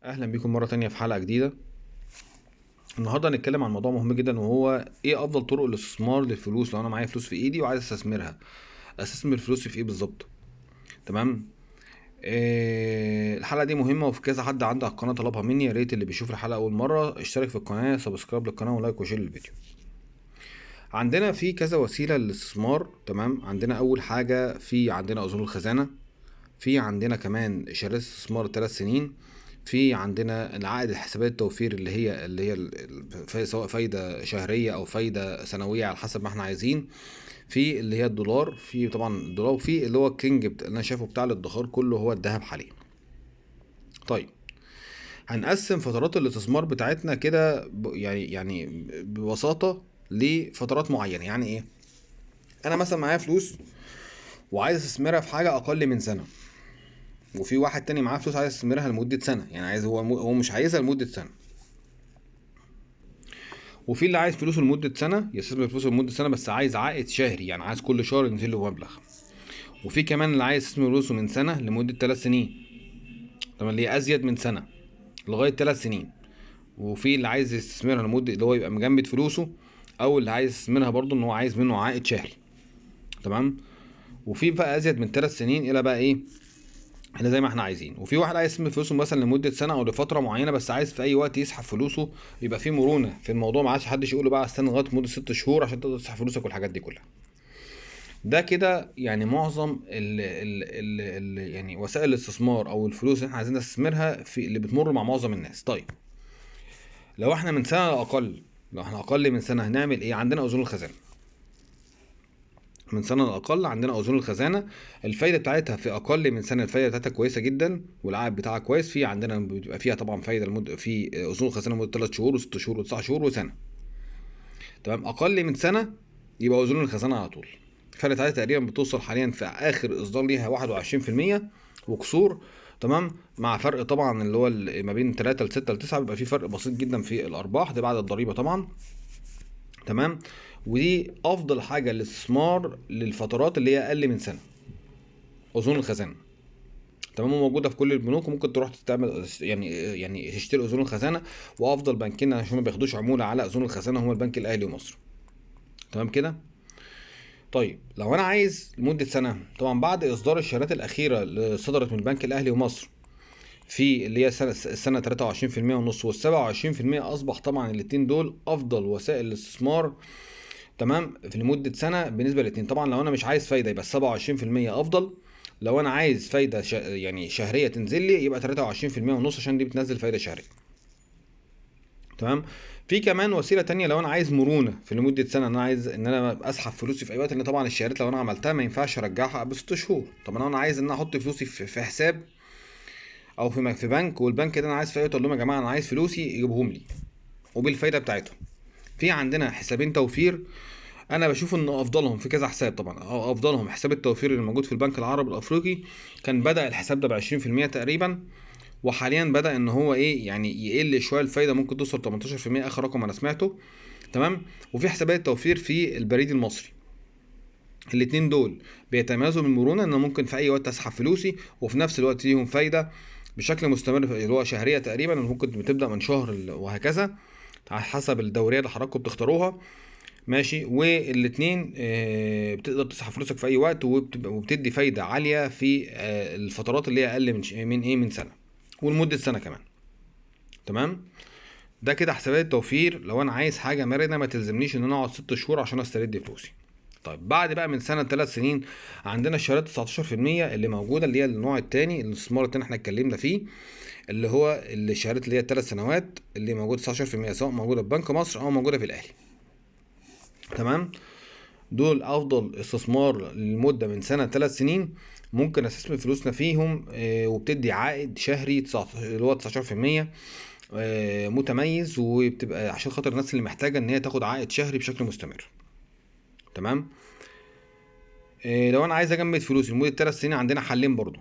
اهلا بيكم مره تانية في حلقه جديده. النهارده هنتكلم عن موضوع مهم جدا، وهو ايه افضل طرق الاستثمار للفلوس لو انا معايا فلوس في ايدي وعايز استثمرها. استثمر فلوسي في ايه بالظبط؟ تمام. الحلقه دي مهمه، وفي كذا حد عنده على القناه طلبها مني. يا ريت اللي بيشوف الحلقه اول مره اشترك في القناه، سبسكرايب للقناه، ولايك وشير للفيديو. عندنا في كذا وسيله للاستثمار. تمام. عندنا اول حاجه عندنا اذون الخزانه، في عندنا كمان شهادات استثمار 3 سنين، في عندنا العائد الحسابات التوفير سواء فايدة شهرية أو فايدة سنوية على حسب ما احنا عايزين، في اللي هي الدولار، في طبعا الدولار، وفي اللي هو الكينج اللي أنا شايفه بتاع الادخار كله هو الذهب حاليا. طيب، هنقسم فترات الاستثمار بتاعتنا كده يعني ببساطة لفترات معينة. يعني ايه؟ أنا مثلا معايا فلوس وعايز استثمرها في حاجة أقل من سنة، وفي واحد تاني معاه فلوس عايز يستثمرها لمدة سنة، يعني عايز هو مش عايزها لمدة سنة. وفي اللي عايز فلوسه لمدة سنة، يستثمر فلوسه لمدة سنة بس عايز عائد شهري، يعني عايز كل شهر ينزل له مبلغ. وفي كمان اللي عايز يستثمر فلوسه من سنة لمدة 3 سنين، طبعا اللي هي أزيد من سنة لغاية 3 سنين. وفي اللي عايز يستثمرها لمدة اللي هو يبقى مجمد فلوسه، أو اللي عايز يستثمرها برضه إن هو عايز منه عائد شهري. تمام. وفي بقى أزيد من 3 سنين إلى بقى إيه، احنا زي ما احنا عايزين. وفي واحد عايز يستثمر فلوسه مثلا لمده سنه او لفتره معينه، بس عايز في اي وقت يسحب فلوسه، يبقى في مرونه في الموضوع، ما عادش حدش يقول له بقى استنى لغايه مده 6 شهور عشان تقدر تسحب فلوسك والحاجات دي كلها. ده كده يعني معظم ال يعني وسائل الاستثمار او الفلوس اللي احنا عايزين نستثمرها في اللي بتمر مع معظم الناس. طيب، لو احنا من سنه لاقل، لو احنا اقل من سنه هنعمل ايه؟ عندنا اذون الخزانه. من سنه لاقل عندنا اذون الخزانه، الفايده بتاعتها في اقل من سنه الفايده بتاعتها كويسه جدا والعائد بتاعها كويس. في عندنا بيبقى فيها طبعا فايده في اذون الخزانه لمده 3 شهور و6 شهور و9 شهور وسنه. تمام. اقل من سنه يبقى اذون الخزانه على طول. الفايده بتاعتها تقريبا بتوصل حاليا في اخر اصدار ليها 21% وكسور. تمام. مع فرق طبعا اللي هو ما بين 3 ل 6 ل 9 بيبقى في فرق بسيط جدا في الارباح، ده بعد الضريبه طبعا. تمام. ودي افضل حاجه للاستثمار للفترات اللي هي اقل من سنه، اذون الخزانه. تمام. موجوده في كل البنوك، وممكن تروح تستعمل يعني تشتري اذون الخزانه. وافضل بنكين عشان ما بياخدوش عموله على اذون الخزانه هما البنك الاهلي ومصر. تمام كده. طيب، لو انا عايز لمده سنه، طبعا بعد اصدار الشهادات الاخيره اللي صدرت من البنك الاهلي ومصر في اللي هي السنه 23% ونص وال 27%، اصبح طبعا الاثنين دول افضل وسائل الاستثمار. تمام. في لمده سنه بالنسبه للاثنين. طبعا لو انا مش عايز فايده يبقى 27% افضل. لو انا عايز فايده يعني شهريه تنزل لي يبقى 23% ونص، عشان دي بتنزل فايده شهريه. تمام. في كمان وسيله تانية، لو انا عايز مرونه في لمده سنه، انا عايز ان انا اسحب فلوسي في اي وقت، لان طبعا الشهادات لو انا عملتها ما ينفعش ارجعها قبل 6 شهور. طب انا عايز ان انا احط فلوسي في حساب او في بنك، والبنك ده انا عايز في اي وقت اقول لهم يا جماعه انا عايز فلوسي يجيبهم لي وبالفايده بتاعتهم. في عندنا حسابين توفير، انا بشوف ان افضلهم في كذا حساب طبعا. افضلهم حساب التوفير اللي موجود في البنك العربي الافريقي. كان بدأ الحساب ده ب 20% تقريبا، وحاليا بدأ ان هو ايه يعني يقل شويه الفايده، ممكن توصل 18% اخر رقم انا سمعته. تمام. وفي حسابات توفير في البريد المصري. الاتنين دول بيتميزوا بالمرونه، ان ممكن في اي وقت اسحب فلوسي، وفي نفس الوقت ليهم فايده بشكل مستمر اللي هو شهريه تقريبا، ممكن بتبدا من شهر وهكذا على حسب الدوريه اللي حضراتكم بتختاروها. ماشي. والاتنين بتقدر تسحب فلوسك في اي وقت، وبتدي فايده عاليه في الفترات اللي هي اقل من سنه، ولمده سنه كمان. تمام. ده كده حسابات التوفير لو انا عايز حاجه مرنه ما تلزمنيش ان انا اقعد 6 شهور عشان استرد فلوسي. طيب، بعد بقى من سنه 3 سنين عندنا الشهادات 19% اللي موجوده، اللي هي النوع الثاني، الاستثمار الثاني احنا اتكلمنا فيه، اللي هو الشهادات اللي هي ال3 سنوات اللي موجوده 19%، سواء موجوده في بنك مصر او موجوده في الاهلي. تمام. دول افضل استثمار للمده من سنه 3 سنين، ممكن استثمر فلوسنا فيهم وبتدي عائد شهري اللي هو 19%، متميز، وبتبقى عشان خاطر الناس اللي محتاجه ان هي تاخد عائد شهري بشكل مستمر. تمام. لو انا عايز اجمد فلوسي لمده 3 سنين عندنا حلين برضو.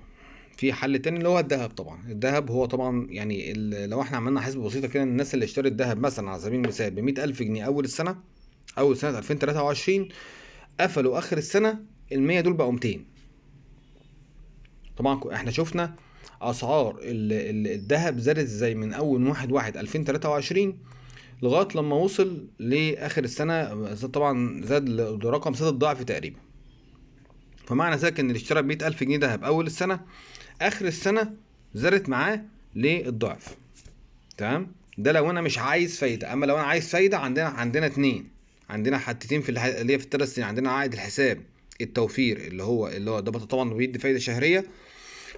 في حل تاني اللي هو الذهب. طبعا الذهب هو طبعا يعني لو احنا عملنا حسبه بسيطه كده، الناس اللي اشترت الذهب مثلا على سبيل المثال ب 100,000 جنيه اول سنه 2023، قفلوا اخر السنه ال 100 دول بقوا 200. طبعا احنا شفنا اسعار الذهب زادت ازاي من اول 1/1/2023 لغايه لما وصل لاخر السنه. طبعا زاد لرقم 6 ضعف تقريبا. فمعنى ذلك ان اللي اشترى ب 100,000 جنيه دهب اول السنه، اخر السنه زادت معاه للضعف. تمام. ده لو انا مش عايز فايده. اما لو انا عايز فايده، عندنا اتنين، عندنا حتتين في اللي هي في الثلاث سنين. عندنا عائد الحساب التوفير اللي هو ده طبعا بيدي فايده شهريه،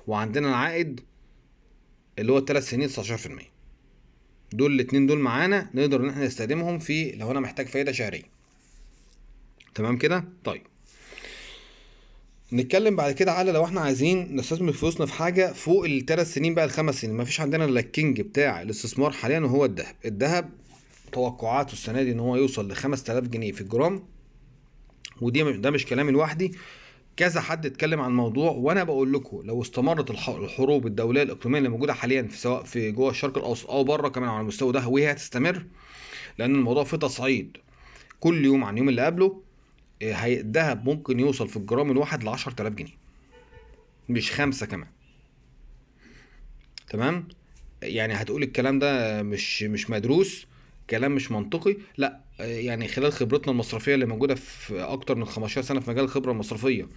وعندنا العائد اللي هو الثلاث سنين 19%. دول الاتنين دول معانا نقدر ان احنا نستخدمهم في لو انا محتاج فايده شهريه. تمام كده. طيب نتكلم بعد كده على لو احنا عايزين نستثمر فلوسنا في حاجه فوق الثلاث سنين بقى الخمس سنين. مفيش عندنا الا الكينج بتاع الاستثمار حاليا وهو الذهب. الذهب توقعاته السنه دي ان هو يوصل ل 5000 جنيه في الجرام، ده مش كلامي لوحدي، كذا حد اتكلم عن الموضوع. وانا بقول لكم لو استمرت الحروب الدوليه الاقليميه اللي موجوده حاليا في سواء في جوه الشرق الاوسط او بره كمان على المستوى ده، وهي هتستمر، لان الموضوع فيه تصعيد كل يوم عن اليوم اللي قبله. الذهب ممكن يوصل في الجرام الواحد ل 10000 جنيه، مش 5 كمان. تمام. يعني هتقول الكلام ده مش مدروس، كلام مش منطقي. لا، يعني خلال خبرتنا المصرفيه اللي موجوده في اكتر من 15 سنه في مجال الخبره المصرفيه،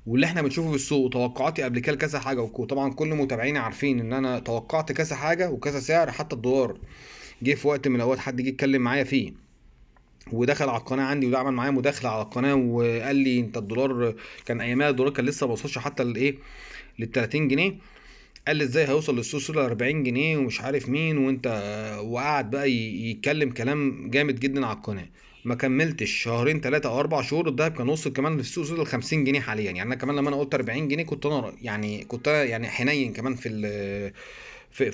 واللي احنا بنشوفه في السوق، وتوقعاتي قبل كده كذا حاجه، وطبعا كل متابعيني عارفين ان انا توقعت كذا حاجه وكذا سعر. حتى الدولار جه في وقت من الاوقات حد جه يتكلم معايا فيه ودخل على القناه عندي وده عمل معايا مداخله على القناه وقال لي انت الدولار كان ايامها الدولار كان لسه ما وصلش حتى لايه، لل 30 جنيه. قال لي ازاي هيوصل للسوق ل 40 جنيه ومش عارف مين وانت، وقعد بقى يتكلم كلام جامد جدا على القناه. ما كملتش شهرين 3 او 4 شهور الدهب كان وصل كمان في السوق ل 50 جنيه حاليا. يعني انا كمان لما انا قلت 40 جنيه كنت انا حنين كمان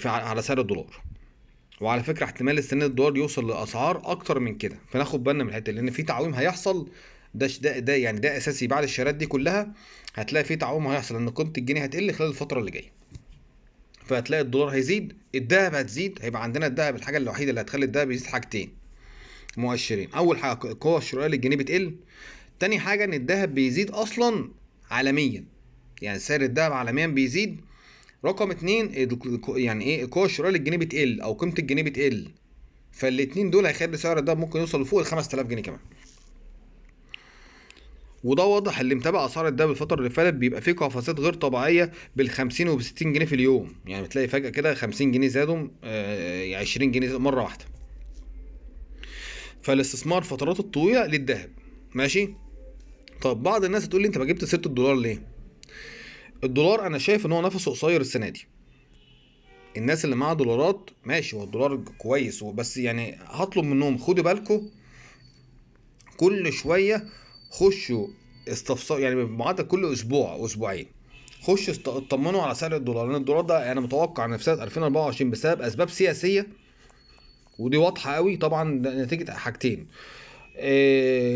على سعر الدولار. وعلى فكره احتمال السنه الدولار يوصل لاسعار اكتر من كده، فناخد بالنا من الحته لان في تعويم هيحصل. ده يعني ده اساسي. بعد الشهادات دي كلها هتلاقي في تعويم هيحصل، ان قيمه الجنيه هتقل خلال الفتره اللي جايه. فهتلاقي الدولار هيزيد، الذهب هتزيد. هيبقى عندنا الذهب الحاجه الوحيده اللي هتخلي الذهب يزيد حاجتين مؤشرين. اول حاجه القوه الشرائيه للجنيه بتقل. تاني حاجه ان الذهب بيزيد اصلا عالميا، يعني سعر الذهب عالميا بيزيد. رقم اتنين يعني ايه، القوه الشرائيه للجنيه بتقل او قيمه الجنيه بتقل. فالاتنين دول هيخلي سعر الذهب ممكن يوصل لفوق ال 5000 جنيه كمان. وده واضح، اللي متابع اسعار الدهب الفتره اللي فاتت بيبقى فيه قفزات غير طبيعيه بال 50 وب 60 جنيه في اليوم. يعني بتلاقي فجاه كده 50 جنيه زادوا، 20 جنيه مره واحده. فالاستثمار فترات الطويله للذهب ماشي. طب بعض الناس تقول لي انت ما جبت سيره الدولار ليه؟ الدولار انا شايف ان هو نفسه قصير السنه دي. الناس اللي معاها دولارات ماشي، هو الدولار كويس بس يعني هطلب منهم خدوا بالكم كل شويه خشوا استفسار، يعني بمعدل كل اسبوع اسبوعين خشوا اطمنوا على سعر الدولار. لان الدولار ده انا متوقع ان في سنه 2024 بسبب اسباب سياسيه، ودي واضحه قوي طبعا، نتيجه حاجتين.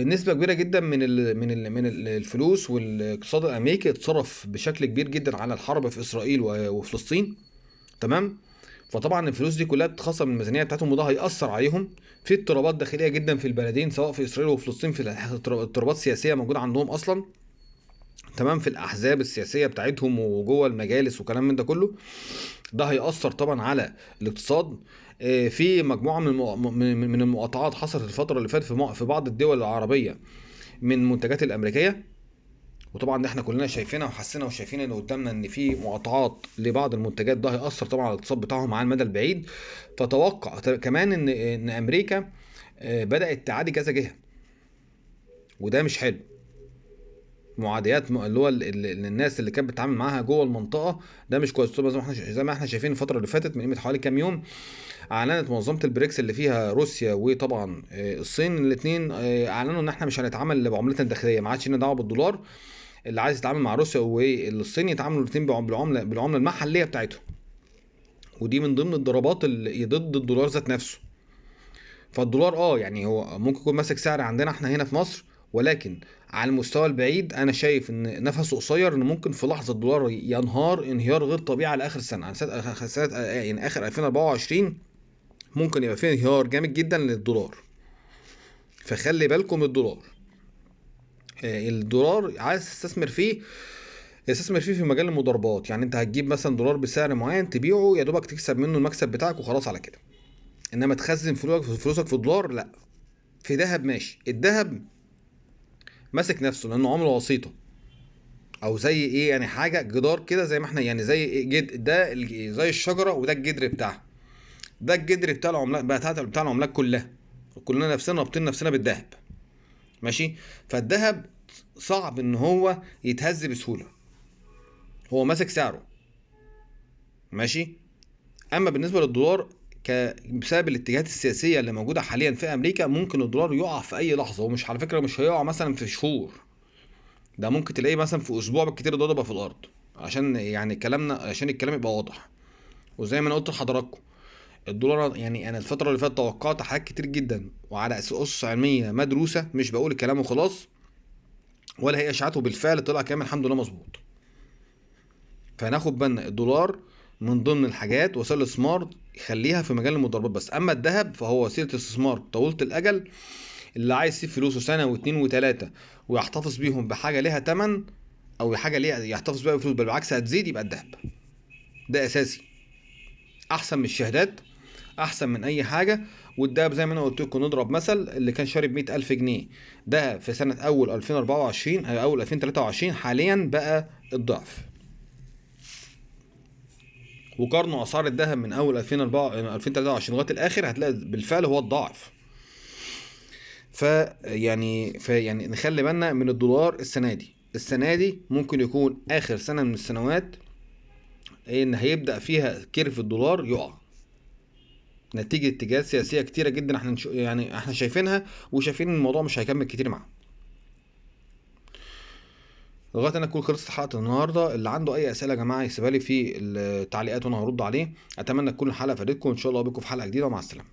نسبة كبيرة جدا من الفلوس والاقتصاد الامريكي اتصرف بشكل كبير جدا على الحرب في اسرائيل وفلسطين. تمام. فطبعا الفلوس دي كلها بتتخصم من الميزانيه بتاعتهم، وده هيأثر عليهم في اضطرابات داخليه جدا في البلدين سواء في اسرائيل وفلسطين، في اضطرابات سياسيه موجوده عندهم اصلا. تمام. في الاحزاب السياسيه بتاعتهم وجوه المجالس وكلام من ده كله. ده هيأثر طبعا على الاقتصاد. في مجموعه من المقاطعات حصلت الفتره اللي فاتت في بعض الدول العربيه من المنتجات الامريكيه. وطبعا احنا كلنا شايفينها وحسينا وشايفين ان قدامنا ان في مقاطعات لبعض المنتجات. ده هيأثر طبعا على الاقتصاد بتاعهم على المدى البعيد. فتوقع كمان ان امريكا بدأت تعادي كذا جهة، وده مش حلو. معاديات اللي هو الناس اللي كانت بتتعامل معاها جوه المنطقه، ده مش كويس. زي ما احنا شايفين الفتره اللي فاتت من قيمه حوالي كام يوم اعلنت منظمه البريكس اللي فيها روسيا وطبعا الصين، الاثنين اعلنوا ان احنا مش هنتعامل بعملتنا الداخليه، ما عادش لنا دعوه بالدولار. اللي عايز يتعامل مع روسيا والصين يتعاملوا الاثنين بالعمله المحليه بتاعتهم. ودي من ضمن الضربات اللي ضد الدولار ذات نفسه. فالدولار يعني هو ممكن يكون ماسك سعر عندنا احنا هنا في مصر، ولكن على المستوى البعيد انا شايف ان نفسه قصير، ان ممكن في لحظه الدولار ينهار انهيار غير طبيعي على اخر السنه. يعني اخر 2024 ممكن يبقى فيه انهيار جامد جدا للدولار. فخلي بالكم الدولار. الدولار عايز تستثمر فيه استثمر فيه في مجال المضاربات، يعني انت هتجيب مثلا دولار بسعر معين تبيعه يا دوبك تكسب منه المكسب بتاعك وخلاص على كده. انما تخزن فلوسك في دولار لا. في ذهب ماشي، الذهب ماسك نفسه لانه عمله وسيطه، او زي ايه يعني، حاجه جدار كده زي ما احنا يعني زي ده زي الشجره وده الجدر بتاعها. ده الجدر بتاع العملات بتاع العملات كلها، كلنا نفسنا رابطين نفسنا بالذهب. ماشي. فالذهب صعب ان هو يتهز بسهوله، هو ماسك سعره. ماشي. اما بالنسبه للدولار، بسبب الاتجاهات السياسيه اللي موجوده حاليا في امريكا، ممكن الدولار يقع في اي لحظه. ومش على فكره مش هيقع مثلا في شهور، ده ممكن تلاقيه مثلا في اسبوع بالكتير الدولار يبقى في الارض. عشان يعني كلامنا، عشان الكلام يبقى واضح. وزي ما انا قلت لحضراتكم، الدولار يعني انا الفتره اللي فاتت توقعت حاجات كتير جدا وعلى اسس علميه مدروسه، مش بقول الكلام وخلاص، ولا هي اشاعات، وبالفعل طلع كلام الحمد لله مظبوط. فناخد بالنا الدولار من ضمن الحاجات وسائل الاستثمار يخليها في مجال المضاربات بس. اما الذهب فهو وسيله استثمار طويله الاجل، اللي عايز يسيب فلوسه سنه واثنين وثلاثه ويحتفظ بيهم بحاجه ليها تمن، او حاجه ليها يحتفظ بيها بفلوس بل بالعكس هتزيد، يبقى الذهب ده اساسي، احسن من الشهادات، احسن من اي حاجه. والدهب زي ما انا قلت لكم، نضرب مثل، اللي كان شاري ب 100000 جنيه ده في سنه اول 2024 او اول 2023 حاليا بقى الضعف. وقارنوا اسعار الذهب من اول 2023 لغايه الاخر هتلاقي بالفعل هو الضعف. فيعني نخلي بالنا من الدولار السنه دي ممكن يكون اخر سنه من السنوات ان هيبدا فيها كيرف الدولار يقع، نتيجه اتجاهات سياسيه كتيره جدا احنا شايفينها، وشايفين الموضوع مش هيكمل كتير معاه. لغايه انا اكون خلصت حلقه النهارده. اللي عنده اي اسئله يا جماعه يسيبها لي في التعليقات وانا هرد عليه. اتمنى تكون الحلقه فادتكم، ان شاء الله بكم في حلقه جديده، ومع السلامه.